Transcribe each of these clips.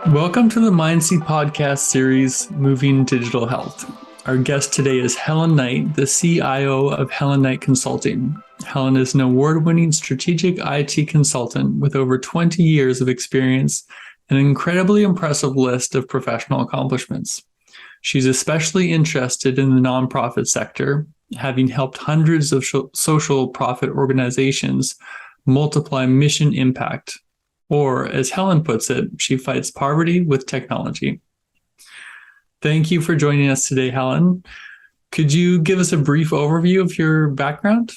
Welcome to the MindSea podcast series, Moving Digital Health. Our guest today is Helen Knight, the CIO of Helen Knight Consulting. Helen is an award-winning strategic IT consultant with over 20 years of experience and an incredibly impressive list of professional accomplishments. She's especially interested in the nonprofit sector, having helped hundreds of social profit organizations multiply mission impact. Or, as Helen puts it, she fights poverty with technology. Thank you for joining us today, Helen. Could you give us a brief overview of your background?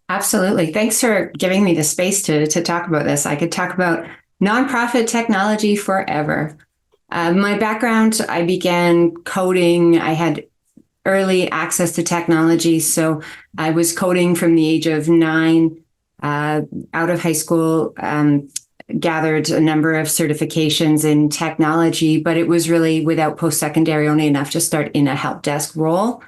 Absolutely. Thanks for giving me the space to talk about this. I could talk about nonprofit technology forever. My background, I began coding. I had early access to technology. So I was coding from the age of 9, out of high school, gathered a number of certifications in technology, but it was really without post-secondary, only enough to start in a help desk role.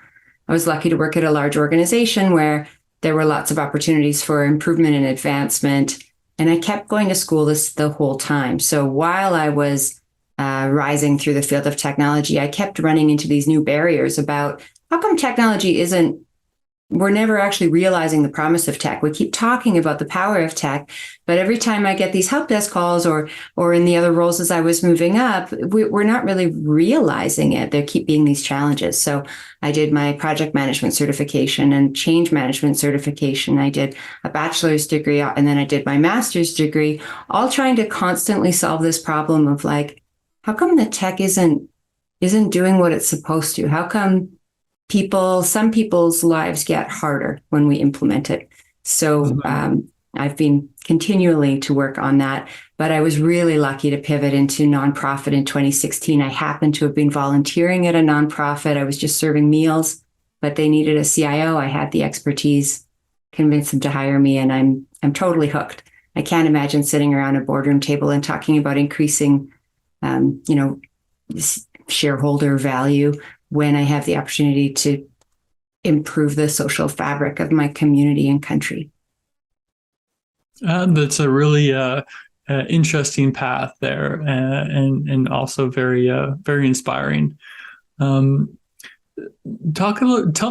I was lucky to work at a large organization where there were lots of opportunities for improvement and advancement. And I kept going to school the whole time. So while I was rising through the field of technology, I kept running into these new barriers about how come technology we're never actually realizing the promise of tech. We keep talking about the power of tech, but every time I get these help desk calls or in the other roles as I was moving up, we're not really realizing it. There keep being these challenges. So I did my project management certification and change management certification. I did a bachelor's degree, and then I did my master's degree, all trying to constantly solve this problem of how come the tech isn't doing what it's supposed to? How come some people's lives get harder when we implement it? So I've been continually to work on that, but I was really lucky to pivot into nonprofit in 2016. I happened to have been volunteering at a nonprofit. I was just serving meals, but they needed a CIO. I had the expertise, convinced them to hire me, and I'm totally hooked. I can't imagine sitting around a boardroom table and talking about increasing, shareholder value when I have the opportunity to improve the social fabric of my community and country. That's a really interesting path there, and also very inspiring. Tell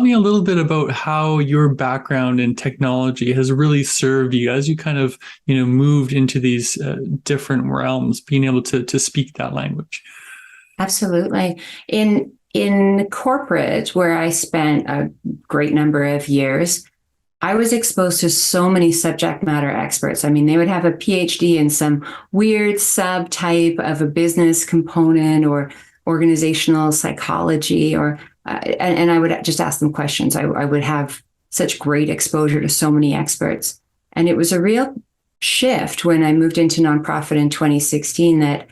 me a little bit about how your background in technology has really served you as you kind of moved into these different realms, being able to speak that language. Absolutely. In corporate, where I spent a great number of years, I was exposed to so many subject matter experts. I mean, they would have a PhD in some weird subtype of a business component or organizational psychology, and I would just ask them questions. I would have such great exposure to so many experts. And it was a real shift when I moved into nonprofit in 2016 that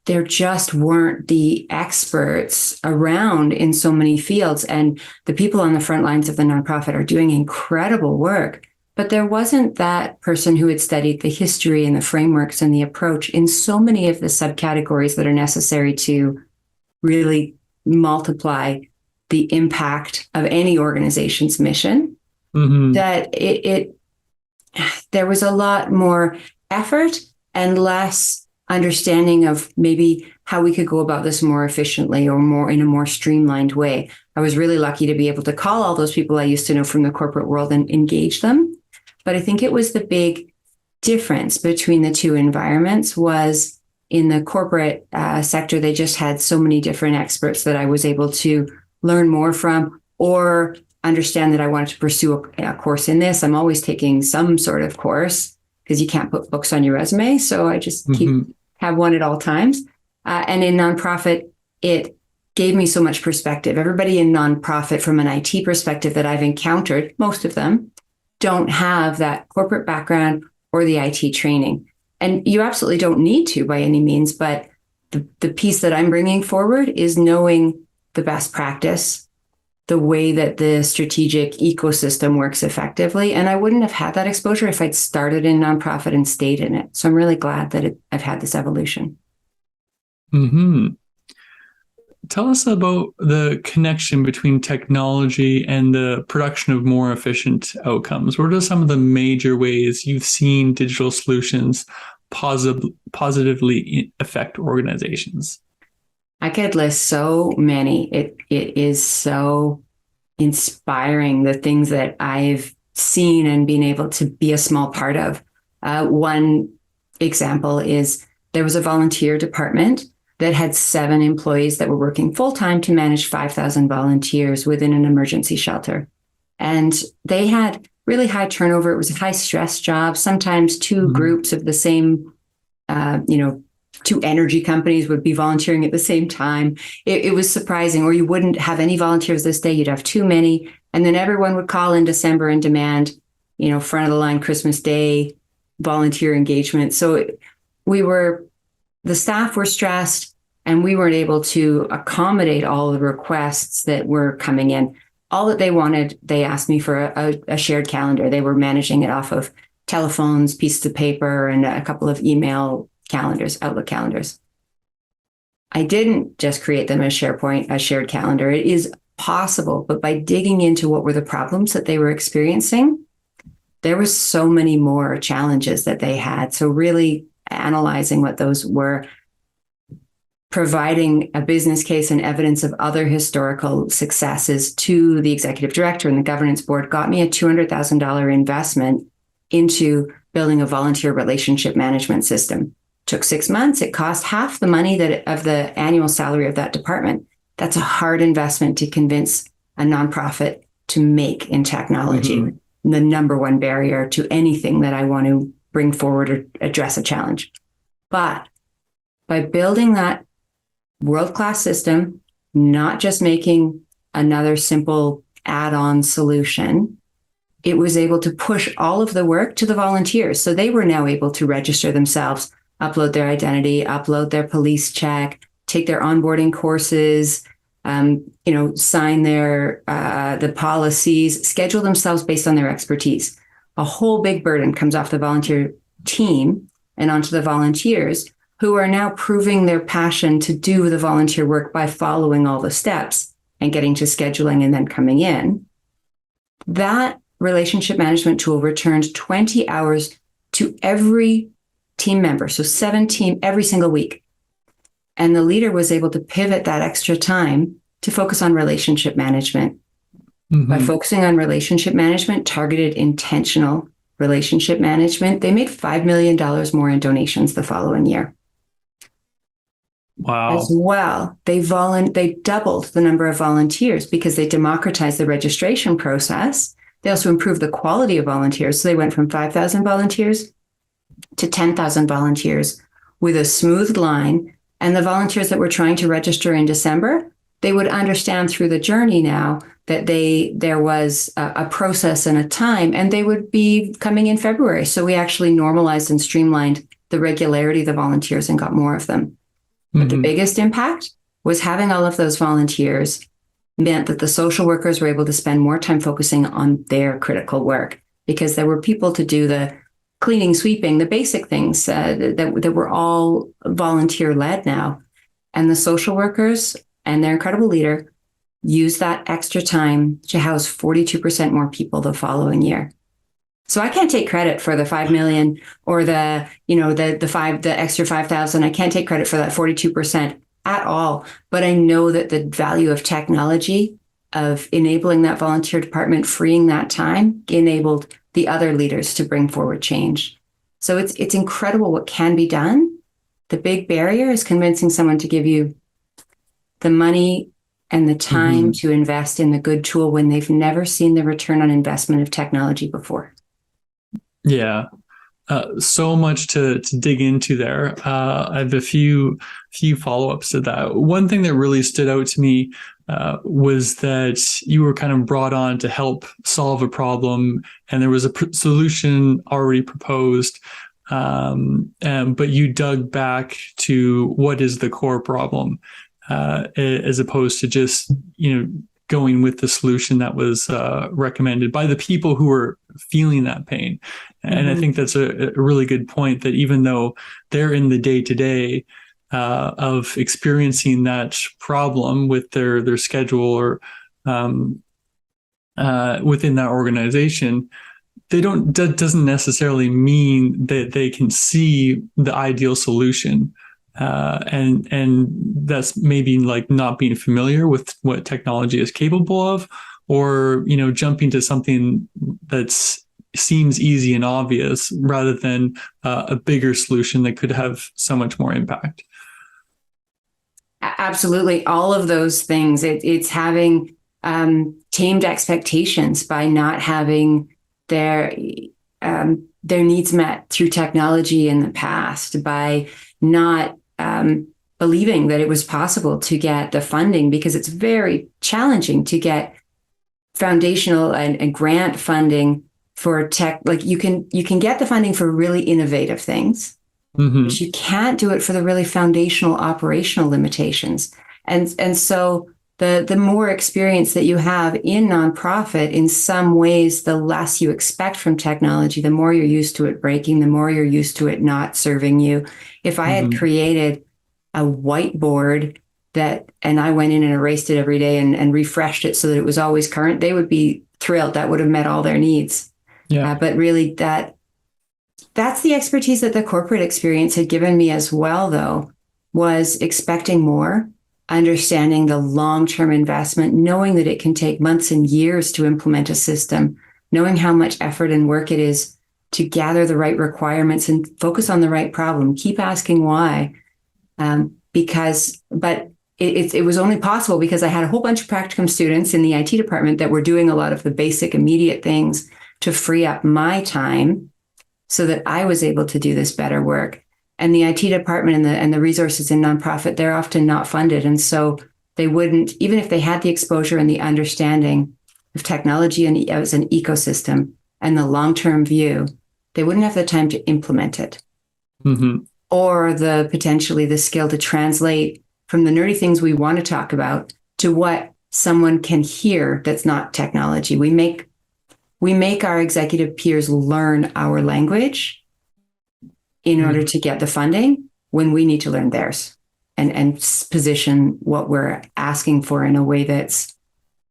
there just weren't the experts around in so many fields. And the people on the front lines of the nonprofit are doing incredible work. But there wasn't that person who had studied the history and the frameworks and the approach in so many of the subcategories that are necessary to really multiply the impact of any organization's mission. Mm-hmm. That there was a lot more effort and less understanding of maybe how we could go about this more efficiently or more in a more streamlined way. I was really lucky to be able to call all those people I used to know from the corporate world and engage them. But I think it was the big difference between the two environments was in the corporate sector, they just had so many different experts that I was able to learn more from or understand that I wanted to pursue a course in this. I'm always taking some sort of course because you can't put books on your resume. So I just have one at all times. And in nonprofit, it gave me so much perspective. Everybody in nonprofit from an IT perspective that I've encountered, most of them, don't have that corporate background or the IT training. And you absolutely don't need to by any means, but the piece that I'm bringing forward is knowing the best practice, the way that the strategic ecosystem works effectively. And I wouldn't have had that exposure if I'd started in nonprofit and stayed in it. So I'm really glad that I've had this evolution. Mm-hmm. tell us about the connection between technology and the production of more efficient outcomes. What are some of the major ways you've seen digital solutions positively affect organizations? I could list so many. It is so inspiring, the things that I've seen and been able to be a small part of. One example is there was a volunteer department that had 7 employees that were working full time to manage 5,000 volunteers within an emergency shelter. And they had really high turnover. It was a high stress job. Sometimes 2 groups of the same, 2 energy companies would be volunteering at the same time. It was surprising, or you wouldn't have any volunteers this day. You'd have too many. And then everyone would call in December and demand, front of the line Christmas Day volunteer engagement. So the staff were stressed, and we weren't able to accommodate all the requests that were coming in. All that they wanted, they asked me for a shared calendar. They were managing it off of telephones, pieces of paper, and a couple of email calendars, Outlook calendars. I didn't just create them as a shared calendar. It is possible, but by digging into what were the problems that they were experiencing, there was so many more challenges that they had. So really analyzing what those were, providing a business case and evidence of other historical successes to the executive director and the governance board got me a $200,000 investment into building a volunteer relationship management system. Took 6 months. It cost half the money of the annual salary of that department. That's a hard investment to convince a nonprofit to make in technology. The number one barrier to anything that I want to bring forward or address a challenge. But by building that world-class system, not just making another simple add-on solution, it was able to push all of the work to the volunteers. So they were now able to register themselves, upload their identity, upload their police check, take their onboarding courses, sign the policies, schedule themselves based on their expertise. A whole big burden comes off the volunteer team and onto the volunteers, who are now proving their passion to do the volunteer work by following all the steps and getting to scheduling and then coming in. That relationship management tool returned 20 hours to every team member, so 17 every single week. And the leader was able to pivot that extra time to focus on relationship management. By focusing on relationship management, targeted, intentional relationship management, they made $5 million more in donations the following year. Wow. As well, they doubled the number of volunteers because they democratized the registration process. They also improved the quality of volunteers. So they went from 5,000 volunteers to 10,000 volunteers with a smooth line. And the volunteers that were trying to register in December, they would understand through the journey now that there was a process and a time, and they would be coming in February. So we actually normalized and streamlined the regularity of the volunteers and got more of them. But the biggest impact was having all of those volunteers meant that the social workers were able to spend more time focusing on their critical work, because there were people to do the cleaning, sweeping, the basic things that were all volunteer-led now. And the social workers and their incredible leader used that extra time to house 42% more people the following year. So I can't take credit for the 5 million or the extra 5,000. I can't take credit for that 42% at all. But I know that the value of technology, of enabling that volunteer department, freeing that time, enabled the other leaders to bring forward change. So it's incredible what can be done. The big barrier is convincing someone to give you the money and the time to invest in the good tool when they've never seen the return on investment of technology before. Yeah. So much to dig into there. I have a few follow-ups to that. One thing that really stood out to me was that you were kind of brought on to help solve a problem, and there was a solution already proposed, but you dug back to what is the core problem, as opposed to just going with the solution that was recommended by the people who were feeling that pain. And I think that's a really good point, that even though they're in the day-to-day, of experiencing that problem with their schedule or within that organization, that doesn't necessarily mean that they can see the ideal solution. And that's maybe like not being familiar with what technology is capable of, or, jumping to something that's seems easy and obvious rather than a bigger solution that could have so much more impact. Absolutely. All of those things. It's having tamed expectations by not having their needs met through technology in the past, by not believing that it was possible to get the funding, because it's very challenging to get foundational and grant funding for tech. Like you can get the funding for really innovative things, but you can't do it for the really foundational operational limitations. And so the more experience that you have in nonprofit, in some ways, the less you expect from technology, the more you're used to it breaking, the more you're used to it not serving you. If I had created a whiteboard and I went in and erased it every day and refreshed it so that it was always current, they would be thrilled. That would have met all their needs. Yeah. But really that's the expertise that the corporate experience had given me as well, though, was expecting more, understanding the long-term investment, knowing that it can take months and years to implement a system, knowing how much effort and work it is to gather the right requirements and focus on the right problem. Keep asking why. But it was only possible because I had a whole bunch of practicum students in the IT department that were doing a lot of the basic immediate things to free up my time so that I was able to do this better work. And the IT department and the resources in nonprofit, they're often not funded. And so they wouldn't, even if they had the exposure and the understanding of technology and as an ecosystem and the long-term view, they wouldn't have the time to implement it. Or potentially the skill to translate from the nerdy things we want to talk about to what someone can hear that's not technology. We make our executive peers learn our language in order to get the funding when we need to learn theirs and position what we're asking for in a way that's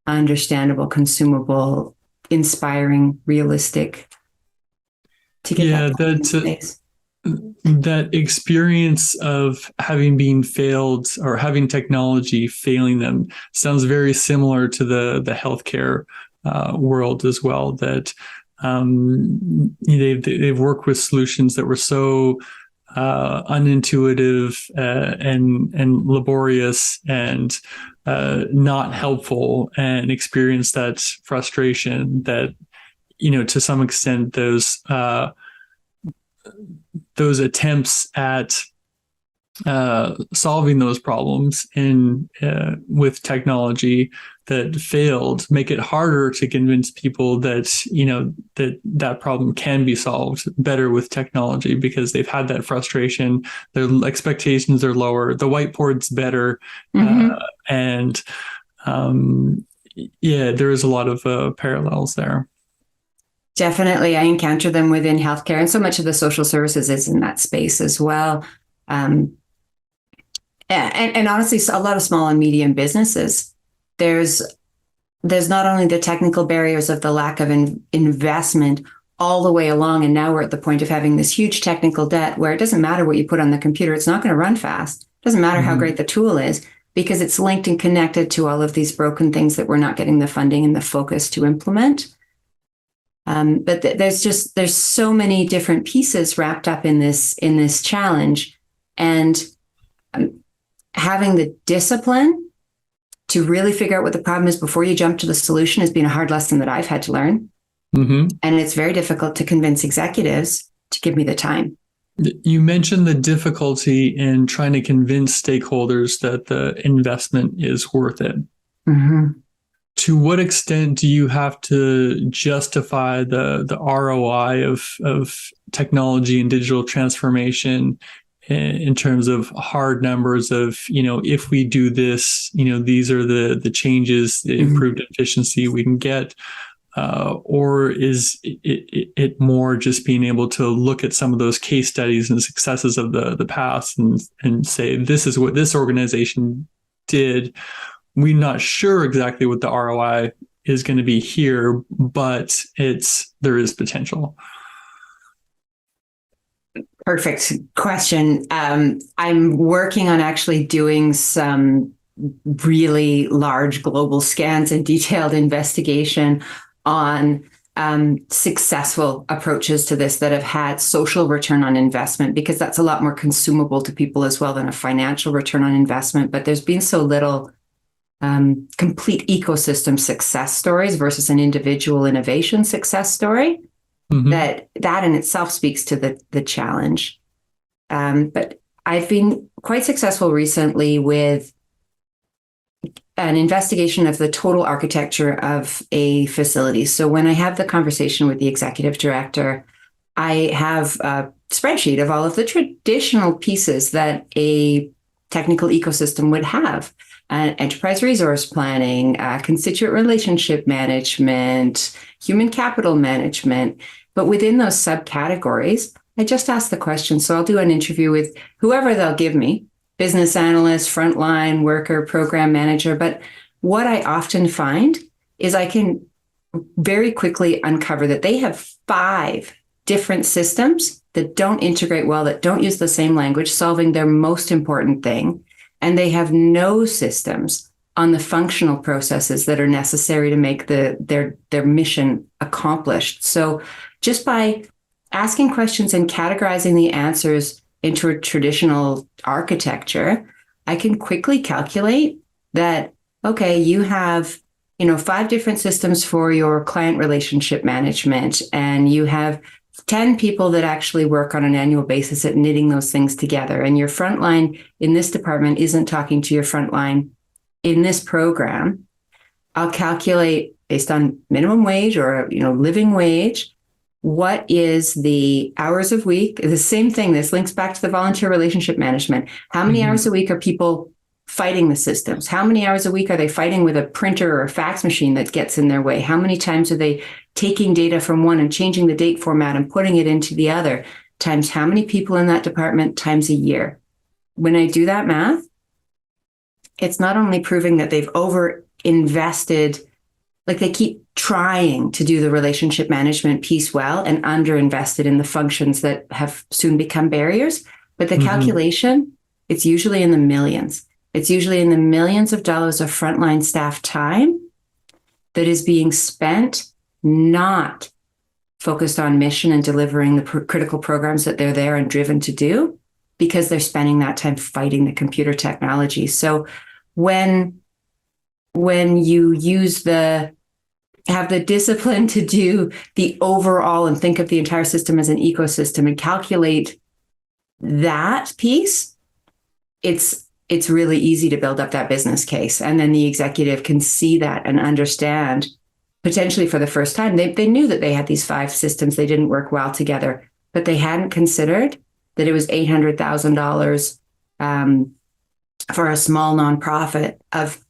understandable, consumable, inspiring, realistic. To get that experience of having been failed or having technology failing them sounds very similar to the healthcare world as well. That they've worked with solutions that were so unintuitive and laborious and not helpful, and experienced that frustration that, to some extent those attempts at solving those problems with technology that failed make it harder to convince people that that problem can be solved better with technology, because they've had that frustration. Their expectations are lower. The whiteboard's better, and there is a lot of parallels there. Definitely. I encounter them within healthcare, and so much of the social services is in that space as well. And honestly, a lot of small and medium businesses, there's not only the technical barriers of the lack of investment all the way along, and now we're at the point of having this huge technical debt where it doesn't matter what you put on the computer, it's not going to run fast. It doesn't matter how great the tool is, because it's linked and connected to all of these broken things that we're not getting the funding and the focus to implement. But there's so many different pieces wrapped up in this challenge, and having the discipline to really figure out what the problem is before you jump to the solution has been a hard lesson that I've had to learn. And it's very difficult to convince executives to give me the time. You mentioned the difficulty in trying to convince stakeholders that the investment is worth it. To what extent do you have to justify the ROI of technology and digital transformation in terms of hard numbers of, if we do this, these are the changes, the improved efficiency we can get? or is it more just being able to look at some of those case studies and successes of the past and say, this is what this organization did. We're not sure exactly what the ROI is going to be here, but there is potential. Perfect question. I'm working on actually doing some really large global scans and detailed investigation on successful approaches to this that have had social return on investment, because that's a lot more consumable to people as well than a financial return on investment. But there's been so little complete ecosystem success stories versus an individual innovation success story. Mm-hmm. that in itself speaks to the challenge. But I've been quite successful recently with an investigation of the total architecture of a facility. So when I have the conversation with the executive director, I have a spreadsheet of all of the traditional pieces that a technical ecosystem would have. Enterprise resource planning, constituent relationship management, human capital management. But within those subcategories, I just ask the question. So I'll do an interview with whoever they'll give me, business analyst, frontline worker, program manager. But what I often find is I can very quickly uncover that they have 5 different systems that don't integrate well, that don't use the same language, solving their most important thing. And they have no systems on the functional processes that are necessary to make their mission accomplished. So just by asking questions and categorizing the answers into a traditional architecture, I can quickly calculate that, okay, you have 5 different systems for your client relationship management, and you have 10 people that actually work on an annual basis at knitting those things together. And your frontline in this department isn't talking to your frontline in this program. I'll calculate based on minimum wage or living wage, what is the hours of week? The same thing. This links back to the volunteer relationship management. How many hours a week are people fighting the systems? How many hours a week are they fighting with a printer or a fax machine that gets in their way? How many times are they taking data from one and changing the date format and putting it into the other? Times how many people in that department times a year? When I do that math, it's not only proving that they've over invested, like they keep trying to do the relationship management piece well and underinvested in the functions that have soon become barriers. But the calculation, it's usually in the millions. It's usually in the millions of dollars of frontline staff time that is being spent not focused on mission and delivering the critical programs that they're there and driven to do, because they're spending that time fighting the computer technology. So when you have the discipline to do the overall and think of the entire system as an ecosystem and calculate that piece, it's really easy to build up that business case. And then the executive can see that and understand, potentially for the first time, they knew that they had these 5 systems, they didn't work well together, but they hadn't considered that it was $800,000 for a small nonprofit of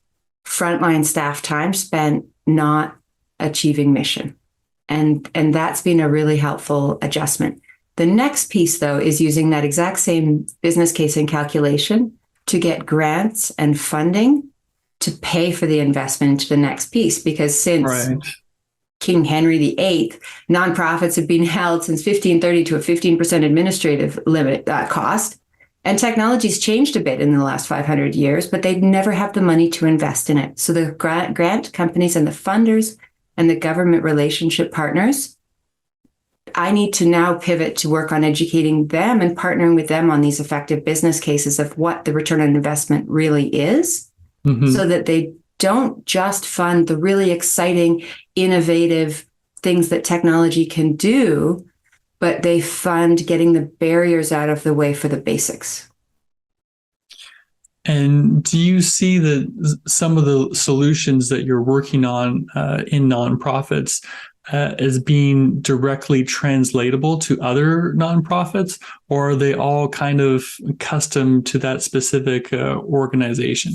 frontline staff time spent not achieving mission. And that's been a really helpful adjustment. The next piece, though, is using that exact same business case and calculation to get grants and funding to pay for the investment into the next piece. Because since King Henry VIII, nonprofits have been held since 1530 to a 15% administrative limit cost. And technology's changed a bit in the last 500 years, but they'd never have the money to invest in it. So the grant companies and the funders and the government relationship partners, I need to now pivot to work on educating them and partnering with them on these effective business cases of what the return on investment really is, so that they don't just fund the really exciting, innovative things that technology can do, but they fund getting the barriers out of the way for the basics. And do you see that some of the solutions that you're working on in nonprofits as being directly translatable to other nonprofits, or are they all kind of custom to that specific organization?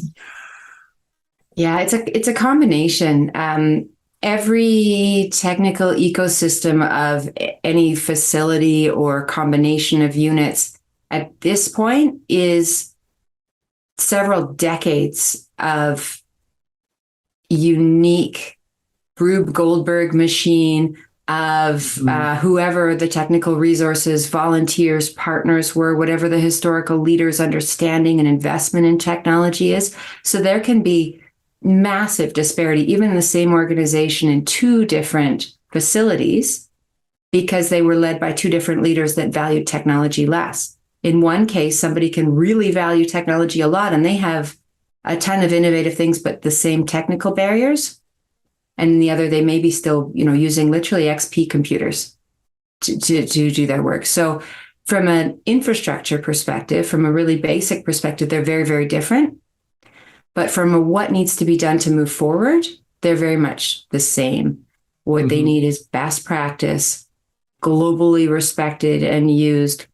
Yeah, it's a combination. And every technical ecosystem of any facility or combination of units at this point is several decades of unique Rube Goldberg machine of whoever the technical resources, volunteers, partners were, whatever the historical leaders' understanding and investment in technology is. So there can be massive disparity, even in the same organization, in two different facilities, because they were led by two different leaders that valued technology less. In one case, somebody can really value technology a lot, and they have a ton of innovative things, but the same technical barriers. And in the other, they may be still, using literally XP computers to do their work. So from an infrastructure perspective, from a really basic perspective, they're very, very different. But from a what needs to be done to move forward, they're very much the same. What they need is best practice, globally respected and used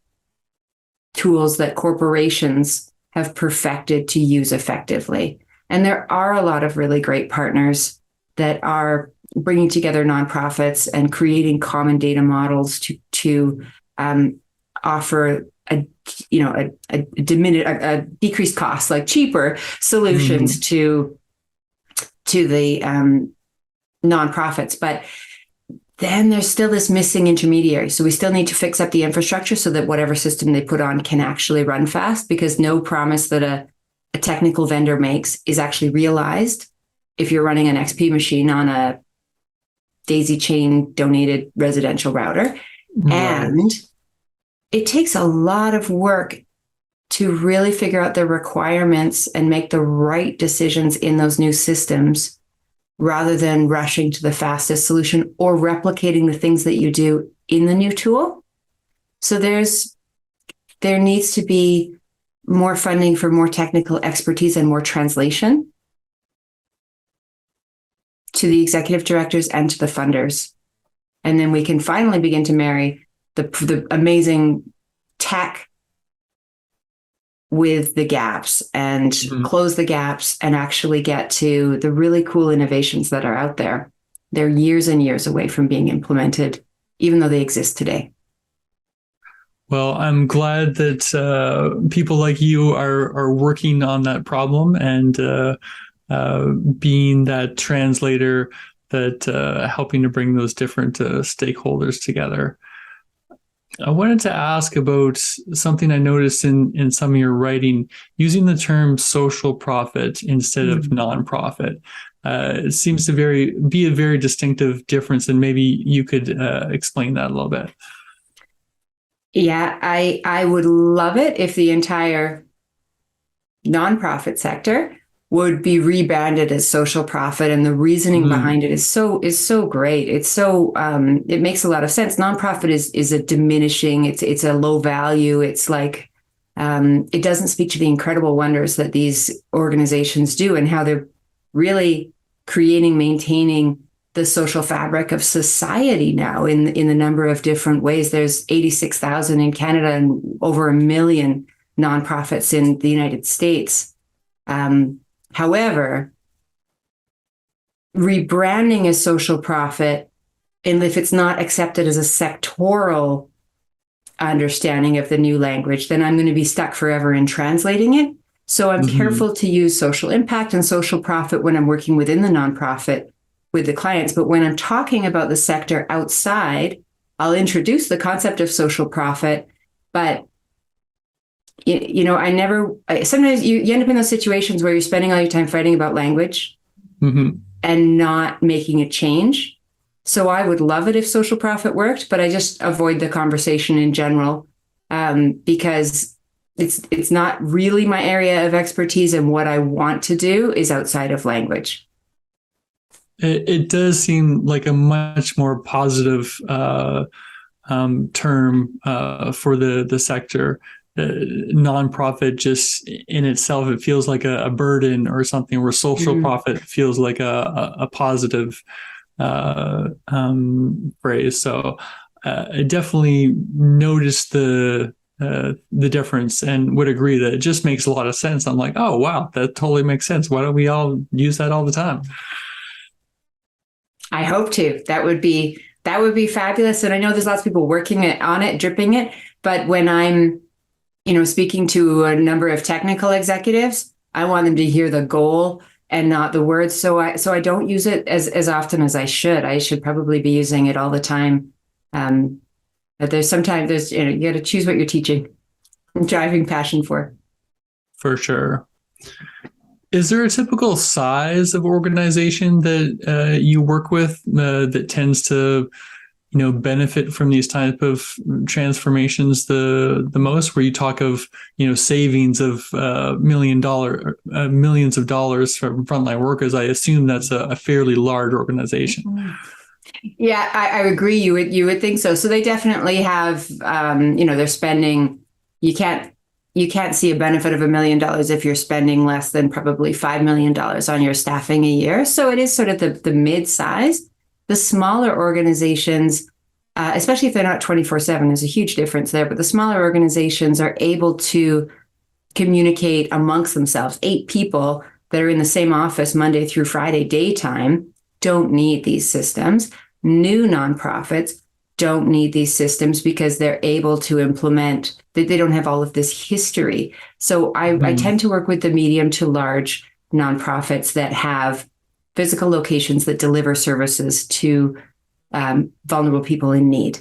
tools that corporations have perfected to use effectively. And there are a lot of really great partners that are bringing together nonprofits and creating common data models to offer a decreased cost, like cheaper solutions to the nonprofits. But then there's still this missing intermediary. So we still need to fix up the infrastructure so that whatever system they put on can actually run fast, because no promise that a technical vendor makes is actually realized if you're running an XP machine on a daisy chain donated residential router. Right. And it takes a lot of work to really figure out the requirements and make the right decisions in those new systems, rather than rushing to the fastest solution or replicating the things that you do in the new tool. So there needs to be more funding for more technical expertise and more translation to the executive directors and to the funders. And then we can finally begin to marry the amazing tech with the gaps and close the gaps and actually get to the really cool innovations that are out there. They're years and years away from being implemented, even though they exist today. Well, I'm glad that people like you are working on that problem and being that translator that helping to bring those different stakeholders together. I wanted to ask about something I noticed in some of your writing, using the term social profit instead of nonprofit. It seems to be a very distinctive difference, and maybe you could explain that a little bit. Yeah, I would love it if the entire nonprofit sector would be rebranded as social profit, and the reasoning behind it is so great. It's so it makes a lot of sense. Nonprofit is a diminishing. It's a low value. It's like it doesn't speak to the incredible wonders that these organizations do and how they're really creating, maintaining the social fabric of society now in the number of different ways. There's 86,000 in Canada and over 1 million nonprofits in the United States. However, rebranding as social profit, and if it's not accepted as a sectoral understanding of the new language, then I'm going to be stuck forever in translating it. So I'm careful to use social impact and social profit when I'm working within the nonprofit with the clients. But when I'm talking about the sector outside, I'll introduce the concept of social profit, but sometimes you end up in those situations where you're spending all your time fighting about language and not making a change. So I would love it if social profit worked, but I just avoid the conversation in general because it's not really my area of expertise, and what I want to do is outside of language. It does seem like a much more positive term for the sector. Nonprofit just in itself, it feels like a burden or something, where social profit feels like a positive phrase. So I definitely noticed the difference and would agree that it just makes a lot of sense. I'm like, oh wow, that totally makes sense. Why don't we all use that all the time? I hope to. That would be fabulous. And I know there's lots of people working on it, dripping it. But when I'm, speaking to a number of technical executives, I want them to hear the goal and not the words. So I don't use it as often as I should. I should probably be using it all the time. But there's you got to choose what you're teaching and driving passion for. For sure. Is there a typical size of organization that you work with that tends to, benefit from these type of transformations the most? Where you talk of, savings of millions of dollars from frontline workers? I assume that's a fairly large organization. Yeah, I agree. You would think so. So they definitely have, they're spending. You can't see a benefit of $1 million if you're spending less than probably $5 million on your staffing a year. So it is sort of the mid-size. The smaller organizations, especially if they're not 24/7, there's a huge difference there. But the smaller organizations are able to communicate amongst themselves. 8 people that are in the same office Monday through Friday daytime don't need these systems. New nonprofits don't need these systems because they're able to implement, they don't have all of this history. So I tend to work with the medium to large nonprofits that have physical locations that deliver services to vulnerable people in need.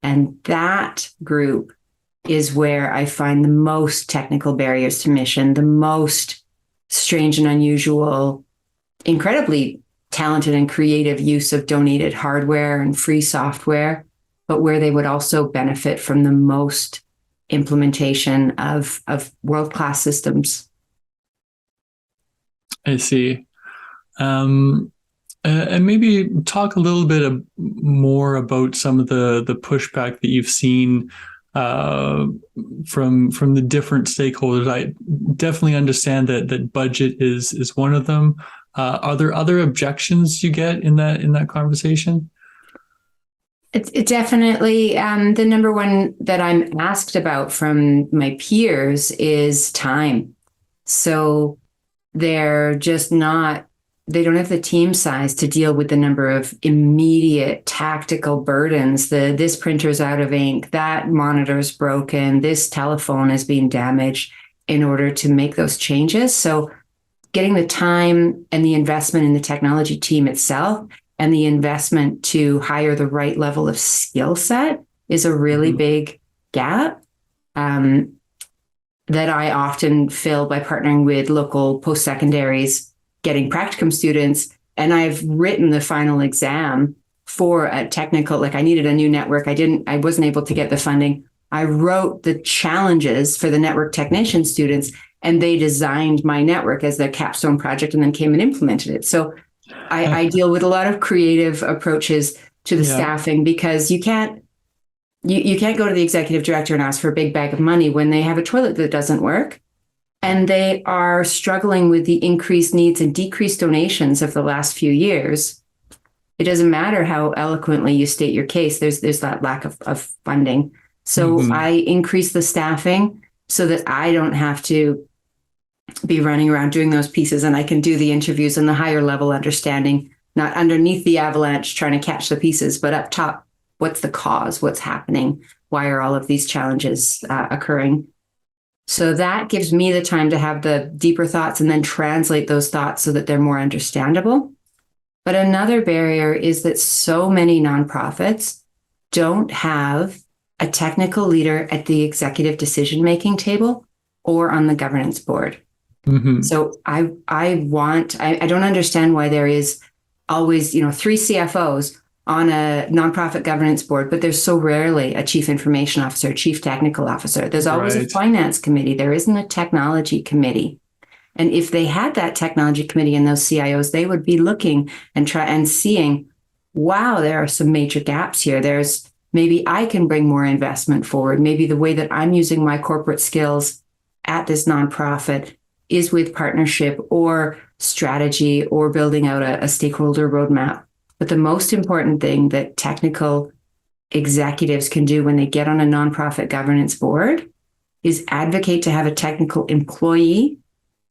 And that group is where I find the most technical barriers to mission, the most strange and unusual, incredibly talented and creative use of donated hardware and free software, but where they would also benefit from the most implementation of world-class systems. I see. And maybe talk a little bit more about some of the pushback that you've seen from the different stakeholders. I definitely understand that budget is one of them. Are there other objections you get in that conversation? It definitely, the number one that I'm asked about from my peers is time. So they're just not, they don't have the team size to deal with the number of immediate tactical burdens. This printer's out of ink, that monitor's broken, this telephone is being damaged, in order to make those changes. So getting the time and the investment in the technology team itself and the investment to hire the right level of skill set is a really big gap that I often fill by partnering with local post-secondaries, getting practicum students. And I've written the final exam for a technical, like I needed a new network. I wasn't able to get the funding. I wrote the challenges for the network technician students, and they designed my network as their capstone project and then came and implemented it. So I deal with a lot of creative approaches to the staffing, because you can't go to the executive director and ask for a big bag of money when they have a toilet that doesn't work and they are struggling with the increased needs and decreased donations of the last few years. It doesn't matter how eloquently you state your case. There's that lack of funding. So I increase the staffing so that I don't have to be running around doing those pieces, and I can do the interviews and the higher level understanding, not underneath the avalanche trying to catch the pieces, but up top. What's the cause? What's happening? Why are all of these challenges occurring? So that gives me the time to have the deeper thoughts and then translate those thoughts so that they're more understandable. But another barrier is that so many nonprofits don't have a technical leader at the executive decision-making table or on the governance board. So I don't understand why there is always, 3 CFOs on a nonprofit governance board, but there's so rarely a chief information officer, chief technical officer. There's always a finance committee. There isn't a technology committee. And if they had that technology committee and those CIOs, they would be looking and seeing, wow, there are some major gaps here. Maybe I can bring more investment forward. Maybe the way that I'm using my corporate skills at this nonprofit is with partnership or strategy or building out a stakeholder roadmap. But the most important thing that technical executives can do when they get on a nonprofit governance board is advocate to have a technical employee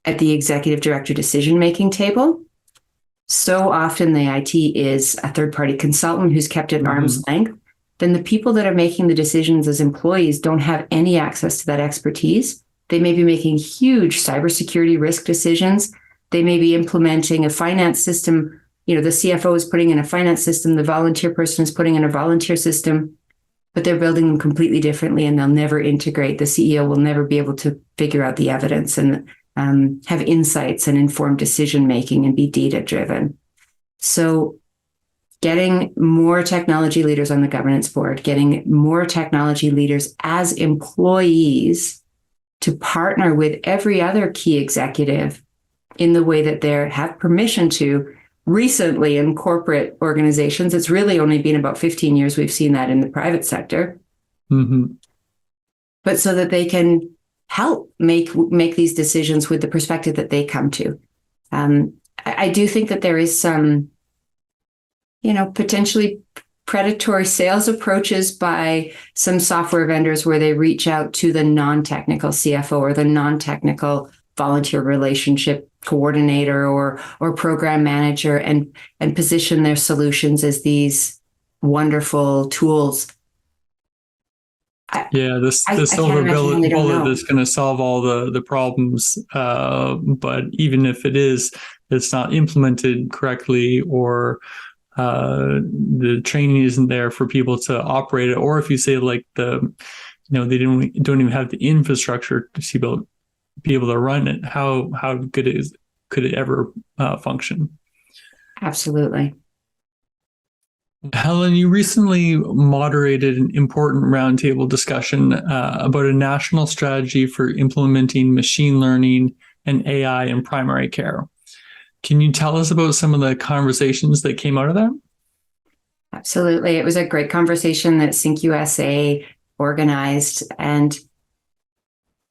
at the executive director decision-making table so often the IT is a third-party consultant who's kept at arm's length, then the people that are making the decisions as employees don't have any access to that expertise. They may be making huge cybersecurity risk decisions. They may be implementing a finance system. The CFO is putting in a finance system, the volunteer person is putting in a volunteer system, but they're building them completely differently and they'll never integrate. The CEO will never be able to figure out the evidence and have insights and informed decision-making and be data-driven. So getting more technology leaders on the governance board, getting more technology leaders as employees to partner with every other key executive in the way that they have permission to. Recently in corporate organizations, it's really only been about 15 years we've seen that in the private sector. But so that they can help make these decisions with the perspective that they come to. I do think that there is some, potentially predatory sales approaches by some software vendors where they reach out to the non-technical CFO or the non-technical volunteer relationship coordinator or program manager and position their solutions as these wonderful tools. The silver bullet that's going to solve all the problems. But even if it's not implemented correctly, or the training isn't there for people to operate it, or if you say they don't even have the infrastructure to be able to run it, how good could it ever function? Absolutely. Helen, you recently moderated an important roundtable discussion about a national strategy for implementing machine learning and AI in primary care. Can you tell us about some of the conversations that came out of that? Absolutely. It was a great conversation that Sync USA organized. And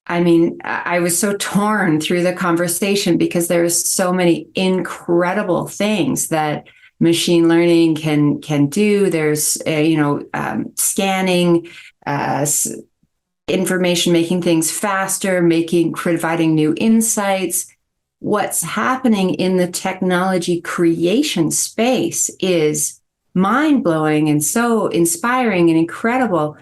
I was so torn through the conversation because there's so many incredible things that machine learning can do. There's scanning information, making things faster, providing new insights. What's happening in the technology creation space is mind-blowing and so inspiring and incredible.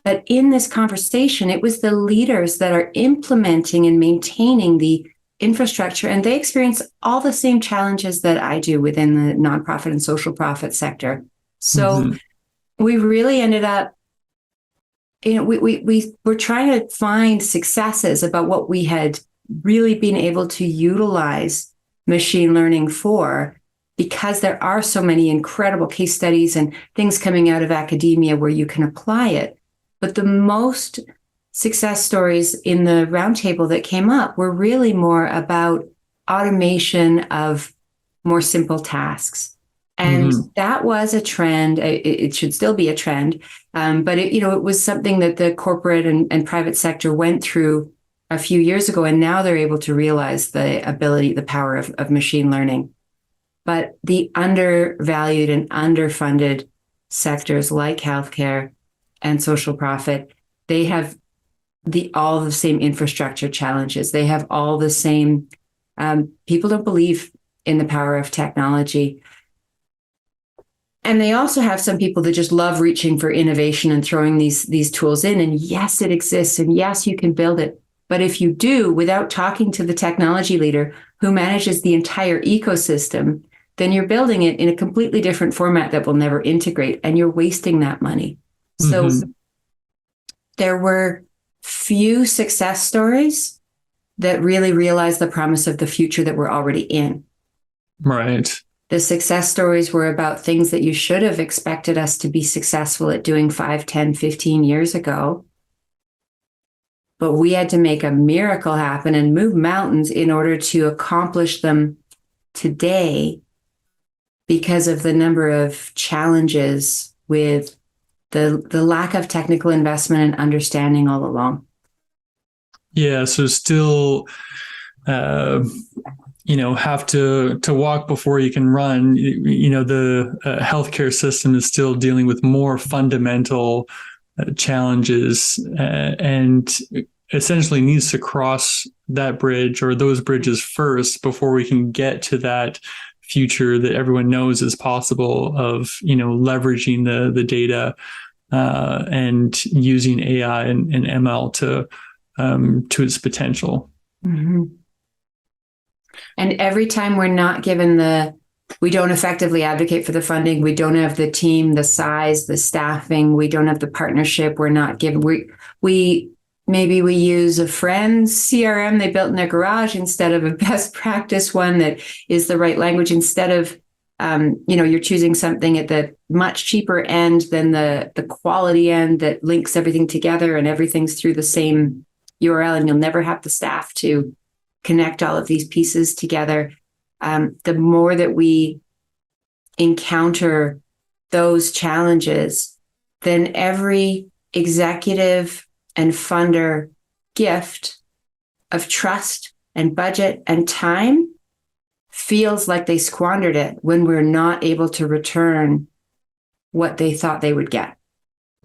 But in this conversation, it was the leaders that are implementing and maintaining the infrastructure, and they experience all the same challenges that I do within the nonprofit and social profit sector. So we really ended up, we were trying to find successes about what we had really been able to utilize machine learning for, because there are so many incredible case studies and things coming out of academia where you can apply it. But the most success stories in the roundtable that came up were really more about automation of more simple tasks. And that was a trend. It should still be a trend. But it was something that the corporate and private sector went through a few years ago. And now they're able to realize the power of machine learning. But the undervalued and underfunded sectors like healthcare and social profit, they have all the same infrastructure challenges. They have all the same, people don't believe in the power of technology. And they also have some people that just love reaching for innovation and throwing these tools in. And yes, it exists. And yes, you can build it. But if you do without talking to the technology leader who manages the entire ecosystem, then you're building it in a completely different format that will never integrate, and you're wasting that money. So there were few success stories that really realized the promise of the future that we're already in. Right. The success stories were about things that you should have expected us to be successful at doing 5, 10, 15 years ago. But we had to make a miracle happen and move mountains in order to accomplish them today, because of the number of challenges with the lack of technical investment and understanding all along. Yeah, so still, have to walk before you can run. The healthcare system is still dealing with more fundamental challenges and essentially needs to cross that bridge or those bridges first before we can get to that future that everyone knows is possible of, leveraging the data and using AI and ML to its potential. Mm-hmm. And every time we're not given we don't effectively advocate for the funding, we don't have the team, the size, the staffing, we don't have the partnership, we're not given, maybe we use a friend's CRM they built in their garage instead of a best practice one that is the right language. Instead of, you're choosing something at the much cheaper end than the quality end that links everything together and everything's through the same URL, and you'll never have the staff to connect all of these pieces together. The more that we encounter those challenges, then every executive and funder gift of trust and budget and time feels like they squandered it when we're not able to return what they thought they would get.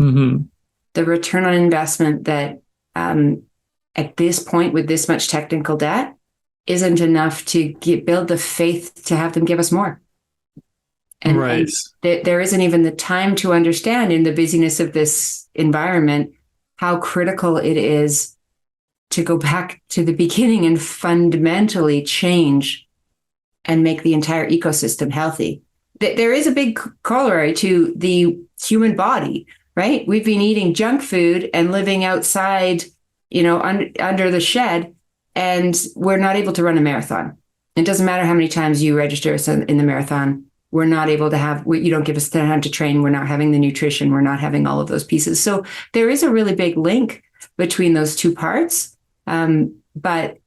Mm-hmm. The return on investment that at this point with this much technical debt isn't enough to build the faith to have them give us more. And, right. and there isn't even the time to understand in the busyness of this environment how critical it is to go back to the beginning and fundamentally change and make the entire ecosystem healthy. There is a big corollary to the human body, right? We've been eating junk food and living outside, under the shed, and we're not able to run a marathon. It doesn't matter how many times you register us in the marathon. We're not able to you don't give us the time to train. We're not having the nutrition. We're not having all of those pieces. So there is a really big link between those two parts. But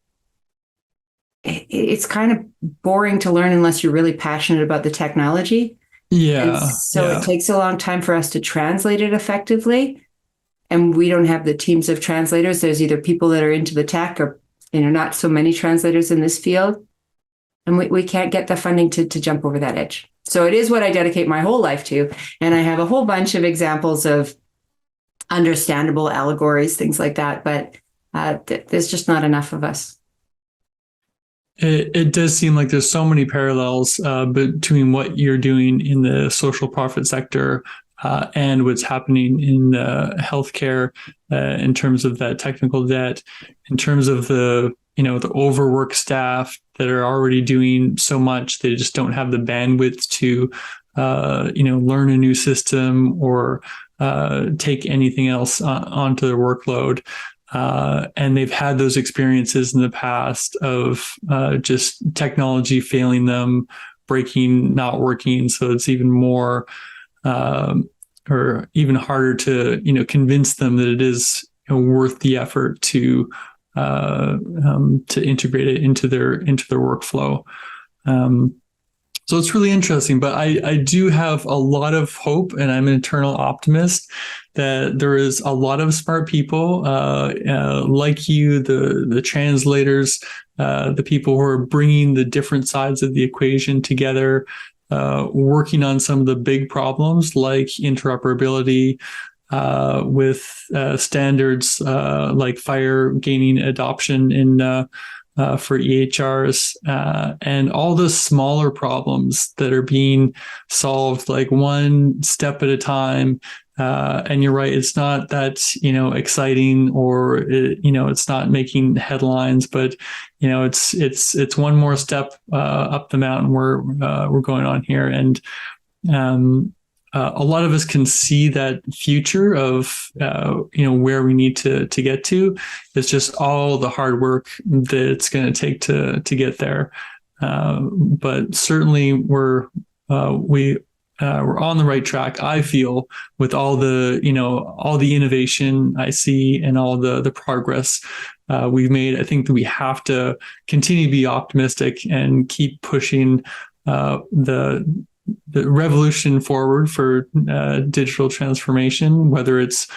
it's kind of boring to learn unless you're really passionate about the technology. Yeah. And so it takes a long time for us to translate it effectively. And we don't have the teams of translators. There's either people that are into the tech or, not so many translators in this field. And we can't get the funding to jump over that edge. So it is what I dedicate my whole life to. And I have a whole bunch of examples of understandable allegories, things like that. But there's just not enough of us. It does seem like there's so many parallels between what you're doing in the social profit sector and what's happening in healthcare in terms of that technical debt, in terms of the overworked staff that are already doing so much, they just don't have the bandwidth to learn a new system or take anything else onto their workload. And they've had those experiences in the past of just technology failing them, breaking, not working. So it's even more or even harder to convince them that it is worth the effort to integrate it into their workflow. So it's really interesting, but I do have a lot of hope, and I'm an eternal optimist that there is a lot of smart people like you, the translators, the people who are bringing the different sides of the equation together, working on some of the big problems like interoperability with standards like FHIR gaining adoption for EHRs and all the smaller problems that are being solved like one step at a time. And you're right, it's not that, exciting or, it's not making headlines, but, it's one more step up the mountain we're going on here. And a lot of us can see that future of, where we need to get to. It's just all the hard work that it's going to take to get there. But certainly we're on the right track, I feel, with all the innovation I see and all the progress we've made. I think that we have to continue to be optimistic and keep pushing the revolution forward for digital transformation, whether it's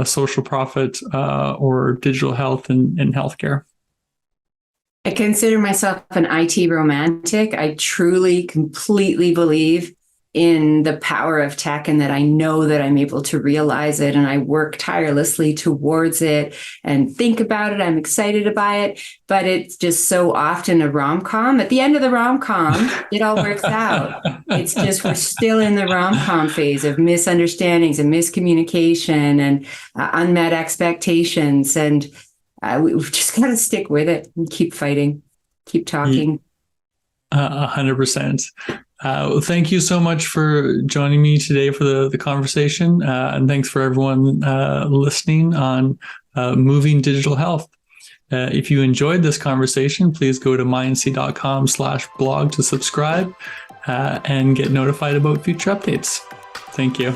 social profit or digital health and healthcare. I consider myself an IT romantic. I truly, completely believe in the power of tech and that I know that I'm able to realize it and I work tirelessly towards it and think about it. I'm excited by it, but it's just so often a rom-com. At the end of the rom-com, it all works out. It's just we're still in the rom-com phase of misunderstandings and miscommunication and unmet expectations. And we've just got to stick with it and keep fighting, keep talking. 100%. Thank you so much for joining me today for the conversation. And thanks for everyone listening on Moving Digital Health. If you enjoyed this conversation, please go to mindsea.com/blog to subscribe and get notified about future updates. Thank you.